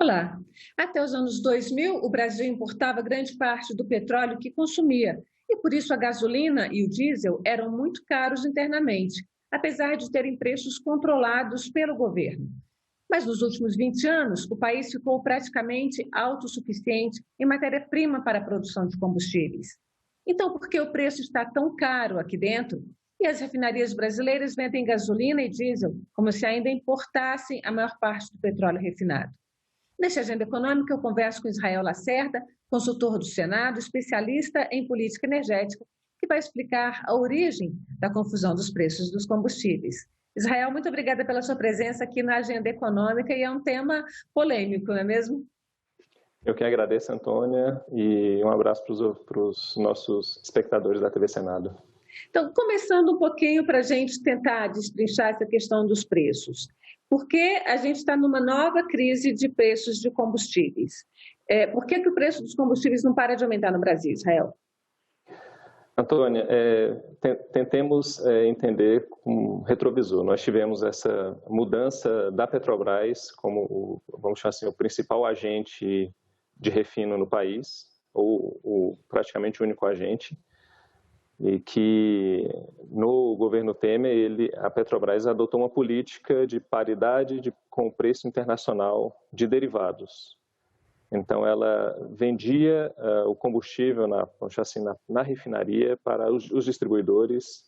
Olá. Até os anos 2000, o Brasil importava grande parte do petróleo que consumia, e por isso a gasolina e o diesel eram muito caros internamente, apesar de terem preços controlados pelo governo. Mas nos últimos 20 anos, o país ficou praticamente autossuficiente em matéria-prima para a produção de combustíveis. Então, por que o preço está tão caro aqui dentro? E as refinarias brasileiras vendem gasolina e diesel como se ainda importassem a maior parte do petróleo refinado. Nesta Agenda Econômica, eu converso com Israel Lacerda, consultor do Senado, especialista em política energética, que vai explicar a origem da confusão dos preços dos combustíveis. Israel, muito obrigada pela sua presença aqui na Agenda Econômica, e é um tema polêmico, não é mesmo? Eu que agradeço, Antônia, e um abraço para os nossos espectadores da TV Senado. Então, começando um pouquinho para a gente tentar destrinchar essa questão dos preços. Porque a gente está numa nova crise de preços de combustíveis. Por que o preço dos combustíveis não para de aumentar no Brasil, Israel? Antônia, tentemos entender com retrovisor. Nós tivemos essa mudança da Petrobras como, vamos chamar assim, o principal agente de refino no país, ou praticamente o único agente, e que no governo Temer, a Petrobras adotou uma política de paridade com o preço internacional de derivados. Então, ela vendia o combustível na refinaria para os distribuidores,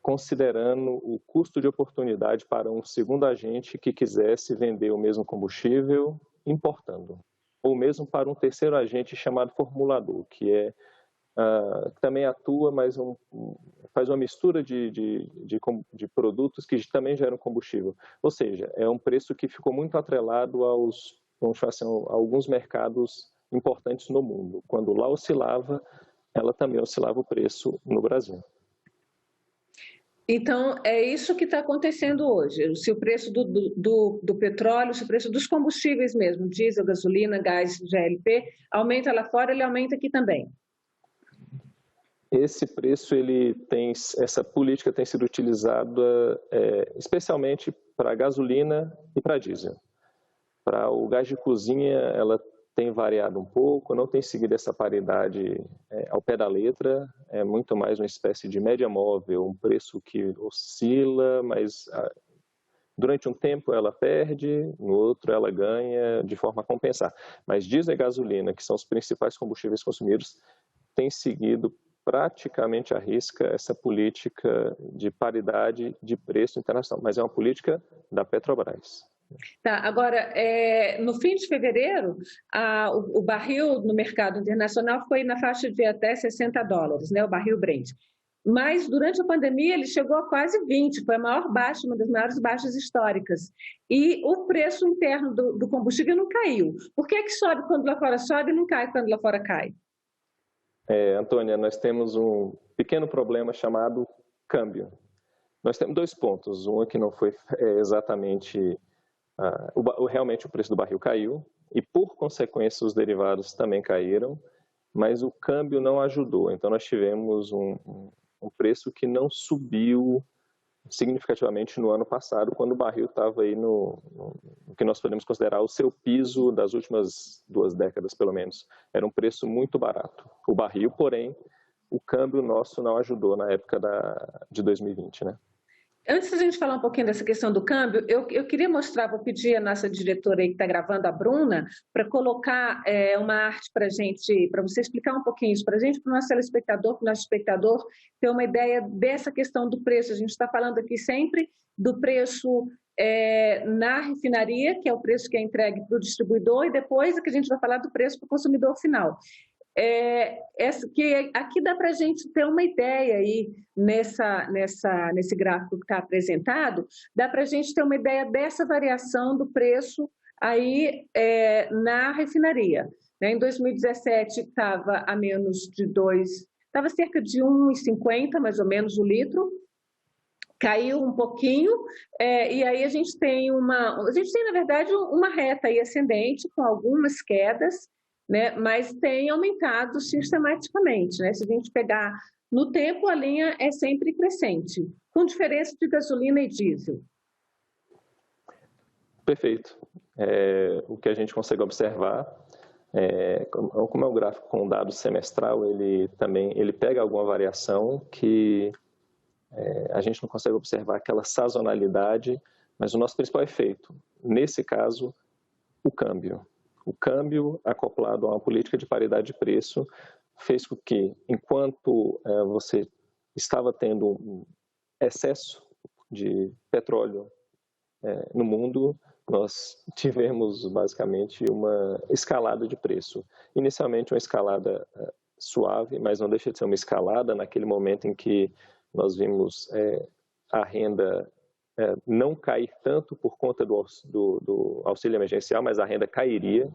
considerando o custo de oportunidade para um segundo agente que quisesse vender o mesmo combustível importando, ou mesmo para um terceiro agente chamado formulador, que também atua, mas faz uma mistura de produtos que também geram combustível. Ou seja, é um preço que ficou muito atrelado a alguns mercados importantes no mundo. Quando lá oscilava, ela também oscilava o preço no Brasil. Então, é isso que está acontecendo hoje. Se o preço do petróleo, se o preço dos combustíveis mesmo, diesel, gasolina, gás, GLP, aumenta lá fora, ele aumenta aqui também. Esse preço, essa política tem sido utilizada especialmente para gasolina e para diesel. Para o gás de cozinha, ela tem variado um pouco, não tem seguido essa paridade ao pé da letra, é muito mais uma espécie de média móvel, um preço que oscila, mas durante um tempo ela perde, no outro ela ganha de forma a compensar. Mas diesel e gasolina, que são os principais combustíveis consumidos, têm seguido praticamente à risca essa política de paridade de preço internacional, mas é uma política da Petrobras. Tá, agora, no fim de fevereiro, o barril no mercado internacional foi na faixa de até $60, né, o barril Brent. Mas durante a pandemia ele chegou a quase 20, foi a maior baixa, uma das maiores baixas históricas. E o preço interno do combustível não caiu. Por que sobe quando lá fora sobe e não cai quando lá fora cai? Antônia, nós temos um pequeno problema chamado câmbio. Nós temos dois pontos. Um é que não foi exatamente... realmente o preço do barril caiu e, por consequência, os derivados também caíram, mas o câmbio não ajudou. Então, nós tivemos um preço que não subiu significativamente no ano passado, quando o barril estava aí no que nós podemos considerar o seu piso das últimas 2 décadas, pelo menos. Era um preço muito barato, o barril, porém, o câmbio nosso não ajudou na época de 2020, né? Antes da gente falar um pouquinho dessa questão do câmbio, eu queria mostrar, vou pedir a nossa diretora aí que está gravando, a Bruna, para colocar uma arte para a gente, para você explicar um pouquinho isso para a gente, para o nosso telespectador, para o nosso espectador ter uma ideia dessa questão do preço. A gente está falando aqui sempre do preço na refinaria, que é o preço que é entregue para o distribuidor, e depois é que a gente vai falar do preço para o consumidor final. Aqui dá para a gente ter uma ideia aí nesse gráfico que está apresentado, dá para a gente ter uma ideia dessa variação do preço aí na refinaria. Né? Em 2017 estava a menos de 2, estava cerca de 1,50 mais ou menos o litro, caiu um pouquinho, e aí a gente tem na verdade uma reta aí ascendente com algumas quedas, né, mas tem aumentado sistematicamente, né? Se a gente pegar no tempo, a linha é sempre crescente, com diferença de gasolina e diesel. Perfeito. o que a gente consegue observar, como é um gráfico com dado semestral, ele pega alguma variação que a gente não consegue observar aquela sazonalidade, mas o nosso principal efeito, nesse caso, o câmbio. O câmbio acoplado a uma política de paridade de preço fez com que, enquanto você estava tendo um excesso de petróleo no mundo, nós tivemos basicamente uma escalada de preço. Inicialmente uma escalada suave, mas não deixa de ser uma escalada naquele momento em que nós vimos a renda não cair tanto por conta do auxílio emergencial, mas a renda cairia,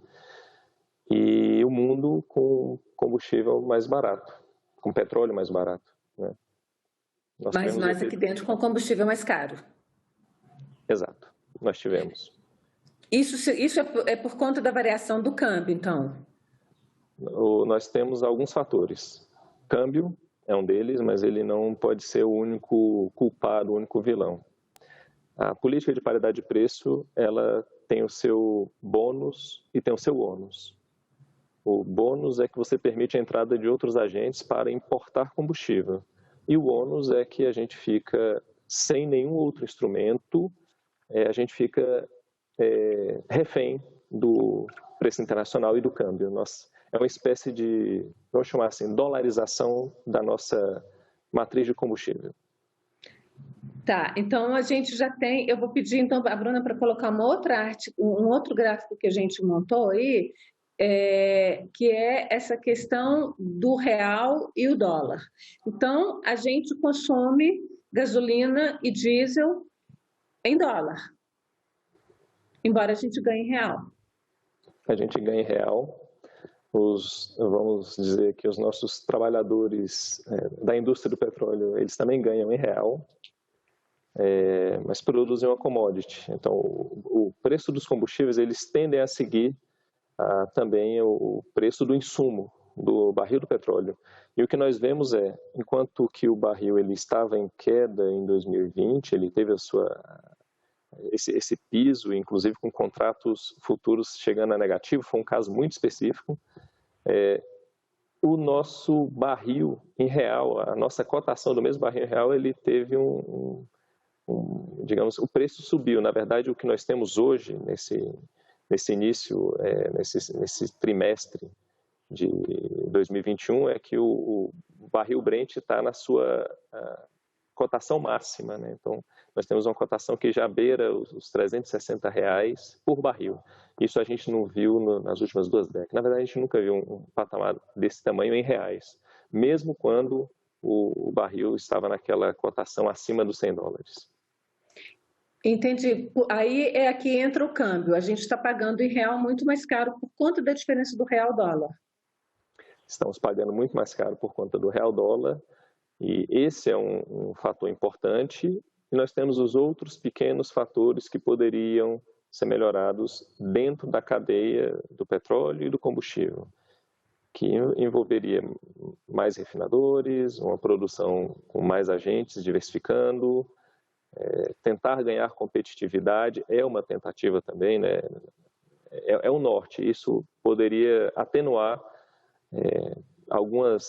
e o mundo com combustível mais barato, com petróleo mais barato, né? Mas nós aqui dentro com combustível mais caro. Exato, nós tivemos. Isso é por conta da variação do câmbio, então? Nós temos alguns fatores. Câmbio é um deles, mas ele não pode ser o único culpado, o único vilão. A política de paridade de preço, ela tem o seu bônus e tem o seu ônus. O bônus é que você permite a entrada de outros agentes para importar combustível. E o ônus é que a gente fica sem nenhum outro instrumento, a gente fica refém do preço internacional e do câmbio. É uma espécie de, vamos chamar assim, dolarização da nossa matriz de combustível. Tá, então a gente já tem, eu vou pedir então a Bruna para colocar uma outra arte, um outro gráfico que a gente montou aí, que é essa questão do real e o dólar. Então, a gente consome gasolina e diesel em dólar, embora a gente ganhe em real. A gente ganha em real. Vamos dizer que os nossos trabalhadores da indústria do petróleo, eles também ganham em real, mas produzem uma commodity. Então, o preço dos combustíveis, eles tendem a seguir também o preço do insumo, do barril do petróleo. E o que nós vemos enquanto que o barril ele estava em queda em 2020, ele teve esse piso, inclusive com contratos futuros chegando a negativo, foi um caso muito específico. O nosso barril em real, a nossa cotação do mesmo barril em real, ele teve digamos, o preço subiu. Na verdade, o que nós temos hoje, nesse início, nesse trimestre de 2021, é que o barril Brent está na sua cotação máxima, né? Então, nós temos uma cotação que já beira os R$360 por barril. Isso a gente não viu nas últimas 2 décadas. Na verdade, a gente nunca viu um patamar desse tamanho em reais, mesmo quando o barril estava naquela cotação acima dos $100. Entendi. Aí é aqui entra o câmbio. A gente está pagando em real muito mais caro por conta da diferença do real-dólar. Estamos pagando muito mais caro por conta do real-dólar, e esse é um fator importante. E nós temos os outros pequenos fatores que poderiam ser melhorados dentro da cadeia do petróleo e do combustível, que envolveria mais refinadores, uma produção com mais agentes, diversificando. Tentar ganhar competitividade é uma tentativa também, né? É o norte. Isso poderia atenuar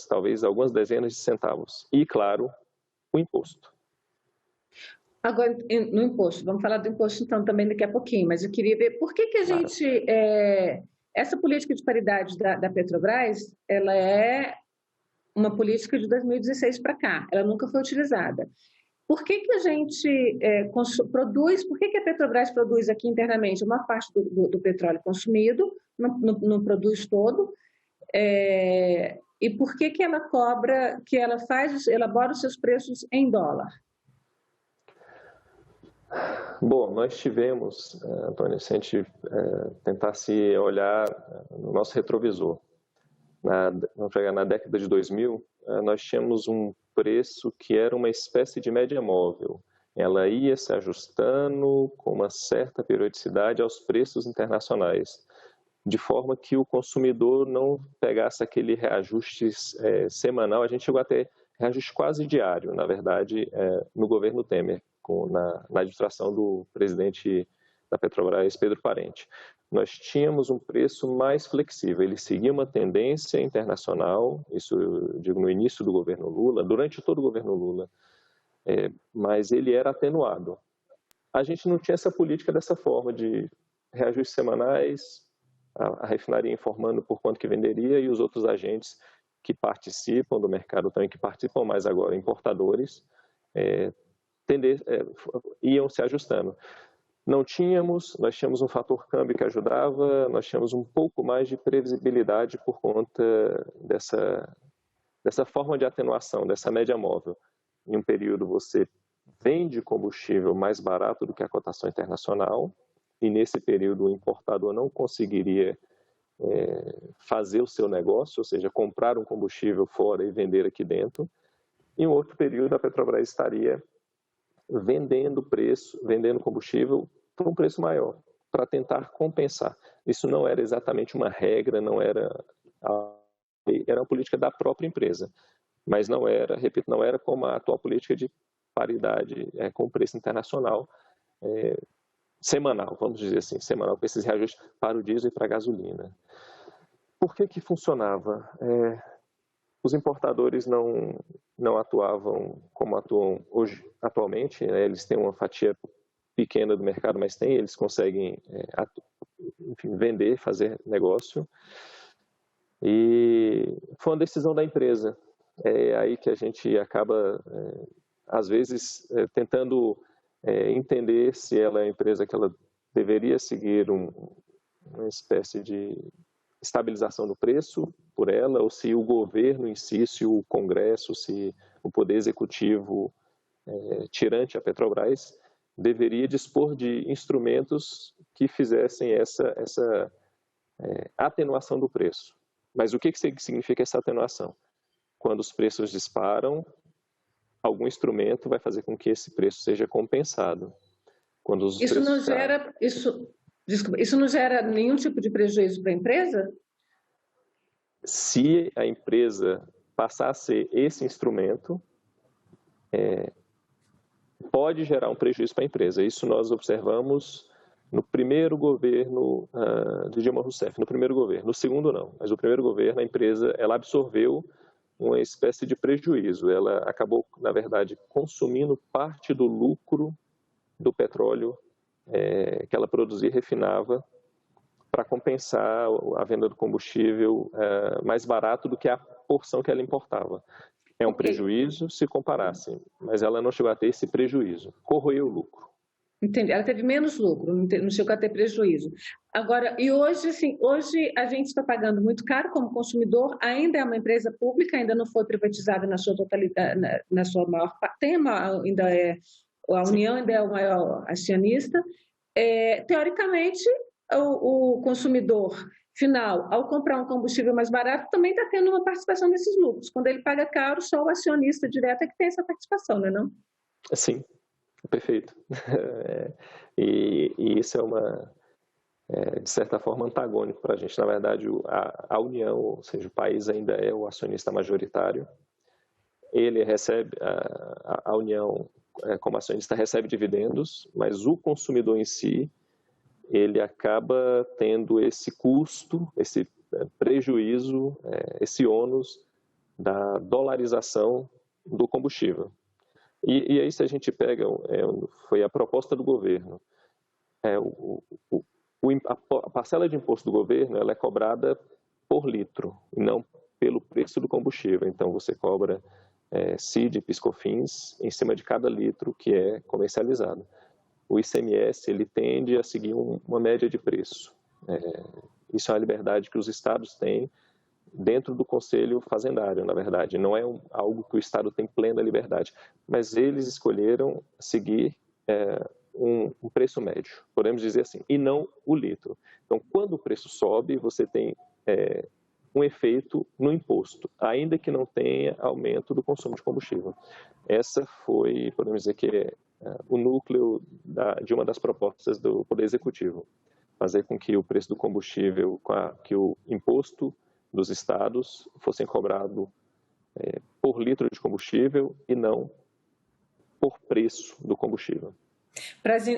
talvez algumas dezenas de centavos. E, claro, o imposto. Agora, no imposto, vamos falar do imposto então também daqui a pouquinho, mas eu queria ver por que a gente... essa política de paridade da Petrobras, ela é uma política de 2016 para cá, ela nunca foi utilizada. Por que a gente produz, por que a Petrobras produz aqui internamente uma parte do petróleo consumido, não produz todo, e por que ela cobra, que ela elabora os seus preços em dólar? Bom, nós tivemos, Antônio, se a gente tentar se olhar no nosso retrovisor, vamos pegar na década de 2000, nós tínhamos um preço que era uma espécie de média móvel. Ela ia se ajustando com uma certa periodicidade aos preços internacionais, de forma que o consumidor não pegasse aquele reajuste semanal. A gente chegou a ter reajuste quase diário, na verdade, no governo Temer, na administração do presidente da Petrobras, Pedro Parente, nós tínhamos um preço mais flexível, ele seguia uma tendência internacional, isso eu digo no início do governo Lula, durante todo o governo Lula, mas ele era atenuado. A gente não tinha essa política dessa forma de reajustes semanais, a refinaria informando por quanto que venderia e os outros agentes que participam do mercado também, que participam mais agora, importadores, iam se ajustando. Nós tínhamos um fator câmbio que ajudava, nós tínhamos um pouco mais de previsibilidade por conta dessa forma de atenuação, dessa média móvel. Em um período você vende combustível mais barato do que a cotação internacional, e nesse período o importador não conseguiria fazer o seu negócio, ou seja, comprar um combustível fora e vender aqui dentro. Em outro período a Petrobras estaria vendendo combustível por um preço maior, para tentar compensar. Isso não era exatamente uma regra, era uma política da própria empresa, mas não era, repito, não era como a atual política de paridade com o preço internacional, semanal, vamos dizer assim, semanal, com esses reajustes para o diesel e para a gasolina. Por que funcionava? Os importadores não atuavam como atuam atualmente, né? Eles têm uma fatia pequena do mercado, mas eles conseguem vender, fazer negócio. E foi uma decisão da empresa. É aí que a gente acaba, às vezes, tentando entender se ela é a empresa que ela deveria seguir uma espécie de estabilização do preço por ela, ou se o governo em si, se o Congresso, se o Poder Executivo, tirante a Petrobras, deveria dispor de instrumentos que fizessem essa atenuação do preço. Mas o que significa essa atenuação? Quando os preços disparam, algum instrumento vai fazer com que esse preço seja compensado. Quando os isso não gera nenhum tipo de prejuízo para a empresa? Se a empresa passar a ser esse instrumento, pode gerar um prejuízo para a empresa. Isso nós observamos no primeiro governo de Dilma Rousseff, no primeiro governo. No segundo não, mas no primeiro governo a empresa ela absorveu uma espécie de prejuízo. Ela acabou, na verdade, consumindo parte do lucro do petróleo que ela produzia e refinava para compensar a venda do combustível mais barato do que a porção que ela importava. É um prejuízo se comparassem, mas ela não chegou a ter esse prejuízo, corroeu o lucro. Entendi. Ela teve menos lucro, não chegou a ter prejuízo. Agora, e hoje, assim, hoje a gente está pagando muito caro como consumidor, ainda é uma empresa pública, ainda não foi privatizada na sua totalidade, na sua maior parte, a União ainda é o maior acionista. Teoricamente, o consumidor final, ao comprar um combustível mais barato, também está tendo uma participação nesses lucros. Quando ele paga caro, só o acionista direto é que tem essa participação, não é não? Sim. Perfeito. E isso de certa forma, antagônico para a gente. Na verdade, a União, ou seja, o país ainda é o acionista majoritário. Ele recebe, a União, como acionista, recebe dividendos, mas o consumidor em si, ele acaba tendo esse custo, esse prejuízo, esse ônus da dolarização do combustível. E aí, se a gente pega, foi a proposta do governo, a parcela de imposto do governo ela é cobrada por litro, e não pelo preço do combustível. Então, você cobra CID e PIS/COFINS em cima de cada litro que é comercializado. O ICMS ele tende a seguir uma média de preço. Isso é uma liberdade que os estados têm dentro do Conselho Fazendário, na verdade. Não é algo que o Estado tem plena liberdade, mas eles escolheram seguir um preço médio, podemos dizer assim, e não o litro. Então, quando o preço sobe, você tem um efeito no imposto, ainda que não tenha aumento do consumo de combustível. Essa foi, podemos dizer que o núcleo de uma das propostas do Poder Executivo, fazer com que o preço do combustível, que o imposto dos estados fossem cobrados por litro de combustível e não por preço do combustível.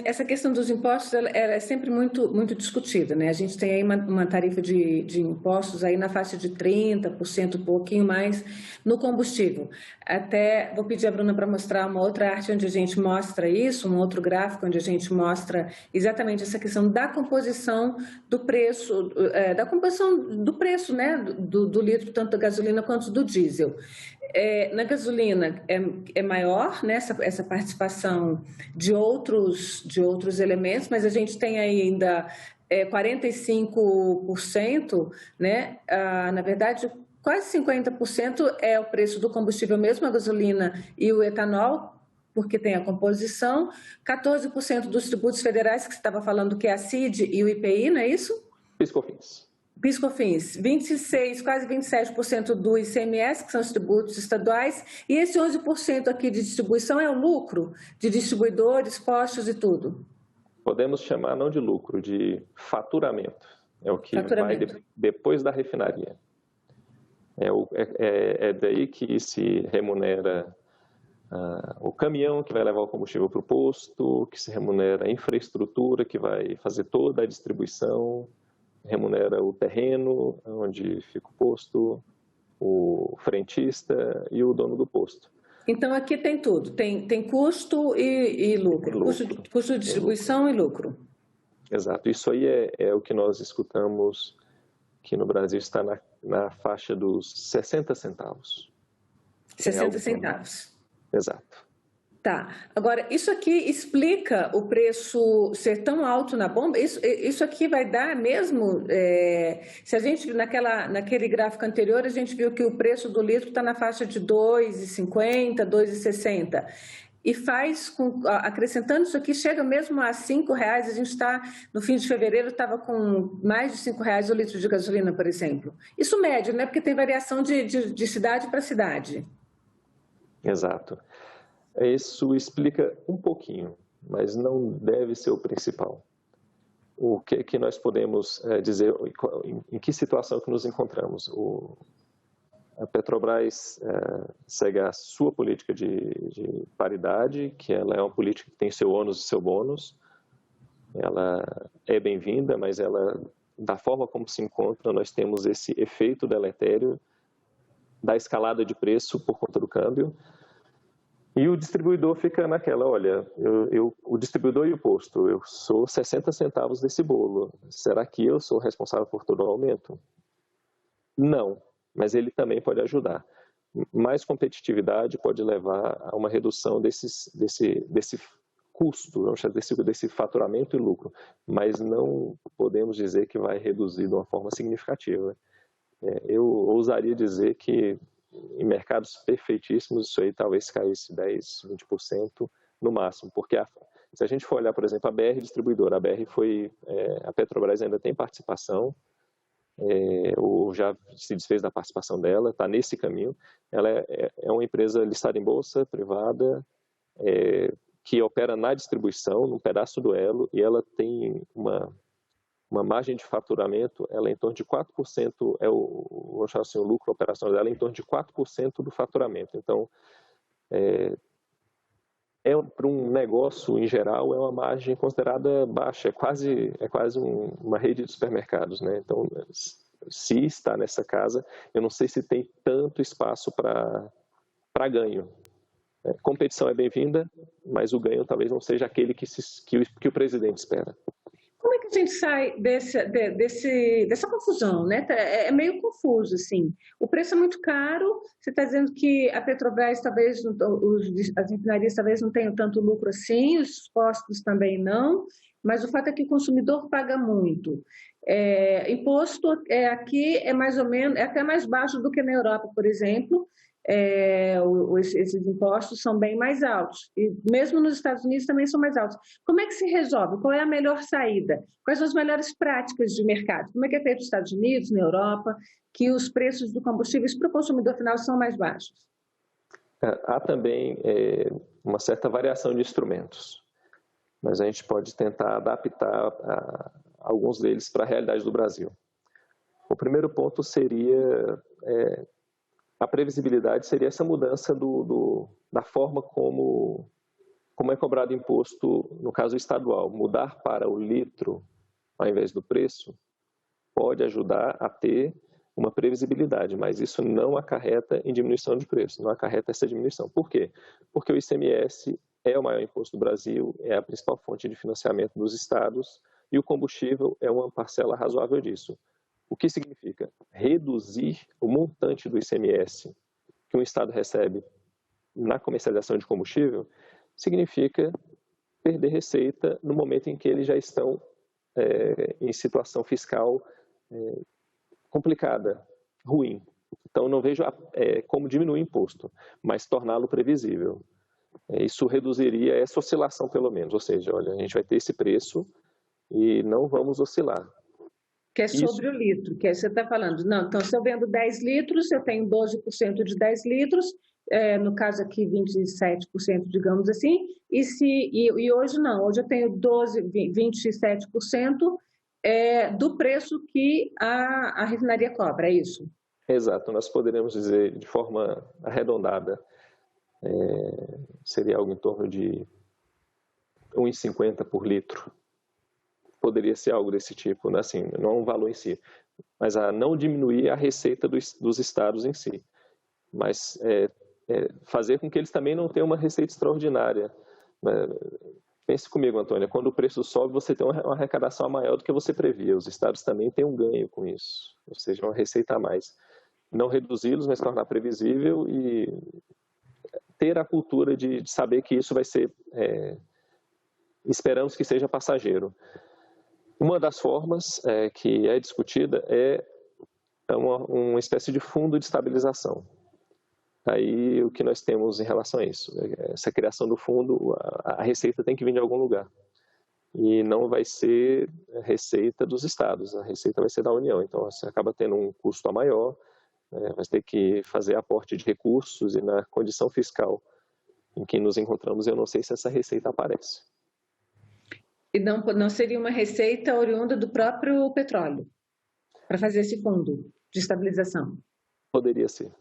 Essa questão dos impostos, ela é sempre muito discutida, né? A gente tem aí uma tarifa de impostos aí na faixa de 30%, um pouquinho mais, no combustível. Até vou pedir a Bruna para mostrar uma outra arte onde a gente mostra isso, um outro gráfico onde a gente mostra exatamente essa questão da composição do preço, né, do litro, tanto da gasolina quanto do diesel. Na gasolina é maior, né, essa participação de outros elementos, mas a gente tem ainda 45%, né? Na verdade, quase 50% é o preço do combustível mesmo, a gasolina e o etanol, porque tem a composição, 14% dos tributos federais, que você estava falando que é a CID e o IPI, não é isso? PIS/COFINS. PIS/COFINS, 26, quase 27% do ICMS, que são os tributos estaduais, e esse 11% aqui de distribuição é o lucro de distribuidores, postos e tudo. Podemos chamar não de lucro, de faturamento. É o que vai depois da refinaria. É daí que se remunera o caminhão que vai levar o combustível para o posto, que se remunera a infraestrutura que vai fazer toda a distribuição, remunera o terreno onde fica o posto, o frentista e o dono do posto. Então, aqui tem tudo, tem custo e lucro, custo de distribuição e lucro. Exato, isso aí é o que nós escutamos, que no Brasil está na faixa dos 60 centavos. 60 centavos. Exato. Tá, agora, isso aqui explica o preço ser tão alto na bomba? Isso aqui vai dar mesmo, se a gente, naquele gráfico anterior, a gente viu que o preço do litro está na faixa de R$ 2,50, R$ 2,60, e acrescentando isso aqui, chega mesmo a R$ 5,00, a gente está, no fim de fevereiro, estava com mais de R$ 5,00 o litro de gasolina, por exemplo. Isso médio, né? Porque tem variação de cidade para cidade. Exato. Isso explica um pouquinho, mas não deve ser o principal. O que nós podemos dizer, em que situação que nos encontramos? A Petrobras segue a sua política de paridade, que ela é uma política que tem seu ônus e seu bônus. Ela é bem-vinda, mas da forma como se encontra, nós temos esse efeito deletério da escalada de preço por conta do câmbio. E o distribuidor fica naquela, olha, o distribuidor e o posto, eu sou 60 centavos desse bolo. Será que eu sou responsável por todo o aumento? Não, mas ele também pode ajudar. Mais competitividade pode levar a uma redução desse custo, desse faturamento e lucro, mas não podemos dizer que vai reduzir de uma forma significativa. Eu ousaria dizer que em mercados perfeitíssimos, isso aí talvez caísse 10%, 20% no máximo, porque se a gente for olhar, por exemplo, a BR Distribuidora, a Petrobras ainda tem participação, ou já se desfez da participação dela, está nesse caminho. Ela é uma empresa listada em bolsa, privada, que opera na distribuição, num pedaço do elo, e ela tem uma margem de faturamento, ela é em torno de 4%, vou achar assim, o lucro operacional dela é em torno de 4% do faturamento. Então, para um negócio, em geral, é uma margem considerada baixa, é quase uma rede de supermercados, né? Então, se está nessa casa, eu não sei se tem tanto espaço para ganho. Competição é bem-vinda, mas o ganho talvez não seja aquele que o presidente espera. Como é que a gente sai dessa confusão, né? É meio confuso, assim. O preço é muito caro, você está dizendo que a Petrobras, talvez, as refinarias talvez não tenham tanto lucro assim, os postos também não, mas o fato é que o consumidor paga muito. Imposto aqui é mais ou menos, é até mais baixo do que na Europa, por exemplo. Esses impostos são bem mais altos, e mesmo nos Estados Unidos também são mais altos. Como é que se resolve? Qual é a melhor saída? Quais são as melhores práticas de mercado? Como é que é feito nos Estados Unidos, na Europa, que os preços do combustíveis para o consumidor final são mais baixos? Há também uma certa variação de instrumentos, mas a gente pode tentar adaptar alguns deles para a realidade do Brasil. O primeiro ponto seria a previsibilidade, seria essa mudança da forma como como é cobrado imposto, no caso estadual, mudar para o litro ao invés do preço, pode ajudar a ter uma previsibilidade, mas isso não acarreta em diminuição de preço, não acarreta essa diminuição. Por quê? Porque o ICMS é o maior imposto do Brasil, é a principal fonte de financiamento dos estados e o combustível é uma parcela razoável disso. O que significa? Reduzir o montante do ICMS que um estado recebe na comercialização de combustível significa perder receita no momento em que eles já estão em situação fiscal complicada, ruim. Então, não vejo como diminuir o imposto, mas torná-lo previsível. Isso reduziria essa oscilação, pelo menos. Ou seja, olha, a gente vai ter esse preço e não vamos oscilar. Que é sobre o litro, que você está falando. Não, então, se eu vendo 10 litros, eu tenho 12% de 10 litros, no caso aqui 27%, digamos assim, e hoje não, hoje eu tenho 27% do preço que a refinaria cobra, é isso? Exato, nós poderíamos dizer de forma arredondada, seria algo em torno de 1,50 por litro. Poderia ser algo desse tipo, né? Assim, não é um valor em si, mas a não diminuir a receita dos estados em si, mas fazer com que eles também não tenham uma receita extraordinária. Pense comigo, Antônia, quando o preço sobe, você tem uma arrecadação maior do que você previa. Os estados também têm um ganho com isso, ou seja, uma receita a mais. Não reduzi-los, mas tornar previsível e ter a cultura de saber que isso vai ser, esperamos que seja passageiro. Uma das formas que é discutida é uma espécie de fundo de estabilização. Aí o que nós temos em relação a isso? Essa criação do fundo, a receita tem que vir de algum lugar. E não vai ser receita dos estados, a receita vai ser da União. Então você acaba tendo um custo a maior, vai ter que fazer aporte de recursos e na condição fiscal em que nos encontramos, eu não sei se essa receita aparece. E não seria uma receita oriunda do próprio petróleo, para fazer esse fundo de estabilização? Poderia ser.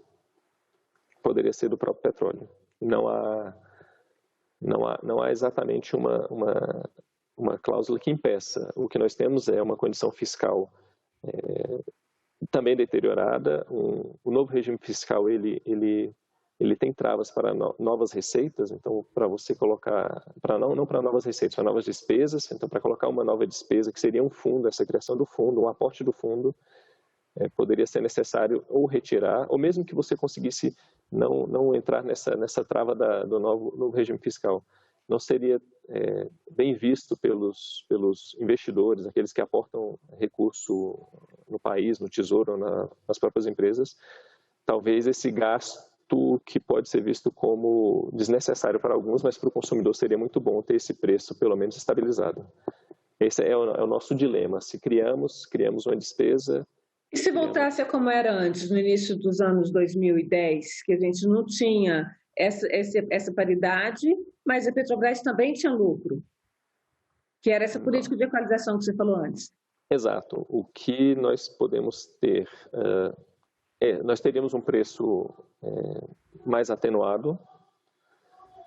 Poderia ser do próprio petróleo. Não há exatamente uma cláusula que impeça. O que nós temos é uma condição fiscal também deteriorada. O novo regime fiscal, ele tem travas para novas receitas, então para você colocar, não para novas receitas, para novas despesas, então para colocar uma nova despesa, que seria um fundo, essa criação do fundo, um aporte do fundo, poderia ser necessário ou retirar, ou mesmo que você conseguisse não entrar nessa trava do novo regime fiscal. Não seria bem visto pelos investidores, aqueles que aportam recurso no país, no tesouro, nas próprias empresas. Talvez esse gasto que pode ser visto como desnecessário para alguns, mas para o consumidor seria muito bom ter esse preço pelo menos estabilizado. Esse é o nosso dilema. Se criamos uma despesa... E se voltasse a como era antes, no início dos anos 2010, que a gente não tinha essa paridade, mas a Petrobras também tinha lucro, que era essa política de equalização que você falou antes? Exato. O que nós podemos ter... nós teríamos um preço mais atenuado,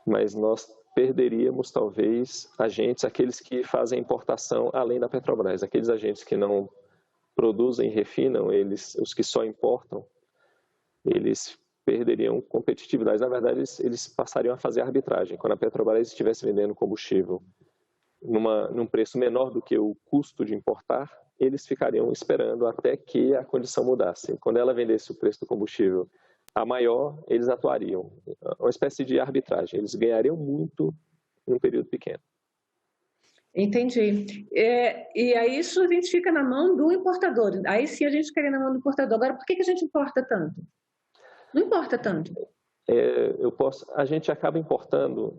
mas nós perderíamos talvez agentes, aqueles que fazem importação além da Petrobras, aqueles agentes que não produzem e refinam, os que só importam, eles perderiam competitividade. Na verdade, eles passariam a fazer arbitragem. Quando a Petrobras estivesse vendendo combustível num preço menor do que o custo de importar, eles ficariam esperando até que a condição mudasse. Quando ela vendesse o preço do combustível a maior, eles atuariam. Uma espécie de arbitragem. Eles ganhariam muito em um período pequeno. Entendi. E aí isso a gente fica na mão do importador. Aí sim a gente ficaria na mão do importador. Agora, por que a gente importa tanto? Não importa tanto. A gente acaba importando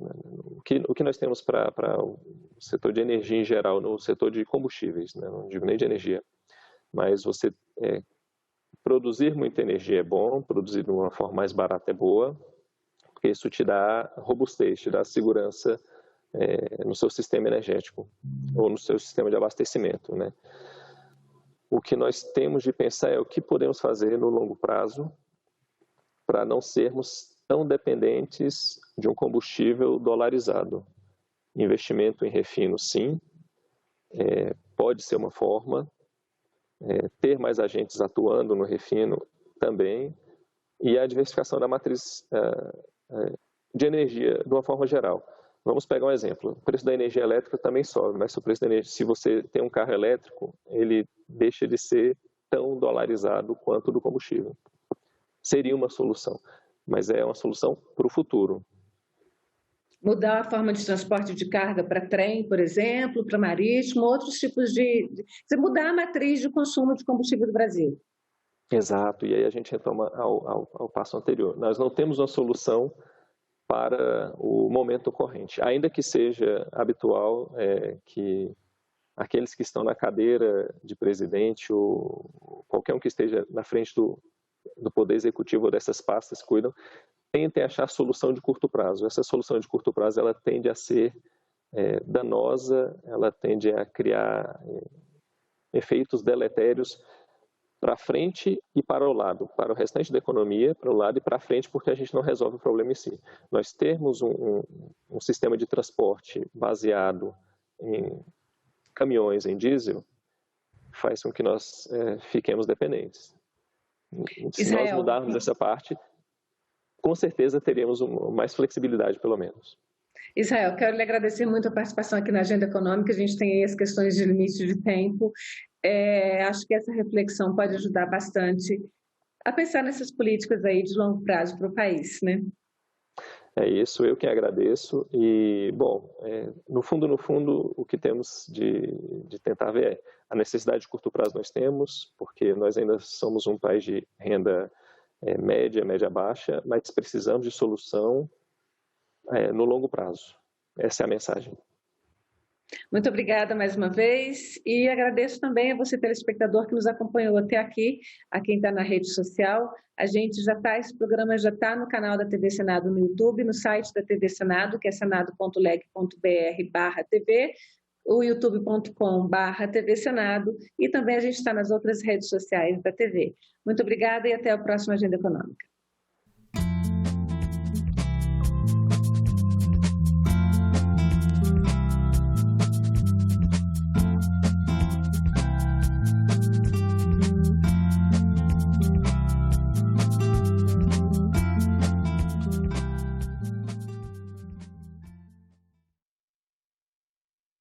o que nós temos para o setor de energia em geral, no setor de combustíveis, né? Não digo nem de energia, mas você produzir muita energia é bom, produzir de uma forma mais barata é boa, porque isso te dá robustez, te dá segurança no seu sistema energético ou no seu sistema de abastecimento, né? O que nós temos de pensar é o que podemos fazer no longo prazo para não sermos tão dependentes de um combustível dolarizado. investimento em refino, sim, pode ser uma forma, ter mais agentes atuando no refino também, e a diversificação da matriz de energia de uma forma geral. Vamos pegar um exemplo. O preço da energia elétrica também sobe, mas se você tem um carro elétrico, ele deixa de ser tão dolarizado quanto do combustível. Seria uma solução, mas é uma solução para o futuro. Mudar a forma de transporte de carga para trem, por exemplo, para marítimo, outros tipos de mudar a matriz de consumo de combustível do Brasil. Exato, e aí a gente retoma ao passo anterior. Nós não temos uma solução para o momento corrente, ainda que seja habitual que aqueles que estão na cadeira de presidente ou qualquer um que esteja na frente do Poder Executivo ou dessas pastas cuidam, tentem achar solução de curto prazo. Essa solução de curto prazo ela tende a ser danosa, ela tende a criar efeitos deletérios para frente e para o lado, para o restante da economia, para o lado e para frente, porque a gente não resolve o problema em si. Nós termos um sistema de transporte baseado em caminhões, em diesel, faz com que nós fiquemos dependentes. Se nós mudarmos essa parte, com certeza teremos mais flexibilidade, pelo menos. Israel, quero lhe agradecer muito a participação aqui na Agenda Econômica. A gente tem aí as questões de limite de tempo. Acho que essa reflexão pode ajudar bastante a pensar nessas políticas aí de longo prazo para o país, né? É isso, eu que agradeço. E, bom, no fundo, o que temos de tentar ver a necessidade de curto prazo nós temos, porque nós ainda somos um país de renda média baixa, mas precisamos de solução no longo prazo. Essa é a mensagem. Muito obrigada mais uma vez e agradeço também a você, telespectador, que nos acompanhou até aqui, a quem está na rede social. Esse programa já está no canal da TV Senado no YouTube, no site da TV Senado, que é senado.leg.br/TV, o youtube.com/TV Senado, e também a gente está nas outras redes sociais da TV. Muito obrigada e até a próxima Agenda Econômica.